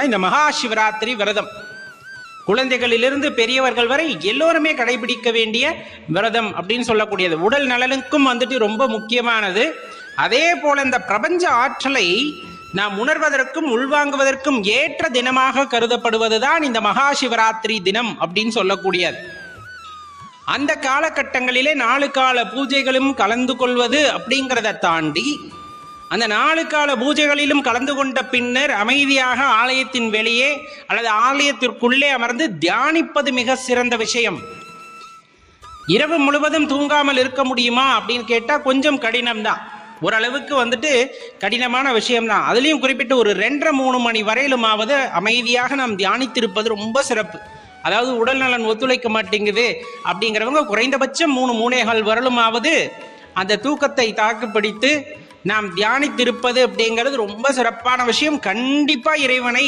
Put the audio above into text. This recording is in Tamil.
இந்த மகா சிவராத்திரி விரதம் குழந்தைகளிலிருந்து பெரியவர்கள் வரை எல்லோருமே கடைபிடிக்க வேண்டிய விரதம் அப்படின்னு சொல்லக்கூடியது. உடல் நலனுக்கும் ரொம்ப முக்கியமானது. அதே போல இந்த பிரபஞ்ச ஆற்றலை நாம் உணர்வதற்கும் உள்வாங்குவதற்கும் ஏற்ற தினமாக கருதப்படுவதுதான் இந்த மகா சிவராத்திரி தினம் அப்படின்னு சொல்லக்கூடியது. அந்த காலகட்டங்களிலே 4 கால பூஜைகளும் கலந்து கொள்வது அப்படிங்கிறத தாண்டி அந்த 4 கால பூஜைகளிலும் கலந்து கொண்ட பின்னர் அமைதியாக ஆலயத்தின் வெளியே அல்லது ஆலயத்திற்குள்ளே அமர்ந்து தியானிப்பது மிக சிறந்த விஷயம். இரவு முழுவதும் தூங்காமல் இருக்க முடியுமா அப்படின்னு கேட்டா கொஞ்சம் கடினம்தான். ஓரளவுக்கு கடினமான விஷயம்தான். அதுலேயும் குறிப்பிட்ட ஒரு 2:30-3 மணி வரையிலுமாவது அமைதியாக நாம் தியானித்திருப்பது ரொம்ப சிறப்பு. அதாவது உடல் நலன் ஒத்துழைக்க மாட்டேங்குது அப்படிங்கிறவங்க குறைந்தபட்சம் 3-3.25 வரலுமாவது அந்த தூக்கத்தை தாக்குப்பிடித்து நாம் தியானித்திருப்பது அப்படிங்கிறது ரொம்ப சிறப்பான விஷயம். கண்டிப்பா இறைவனை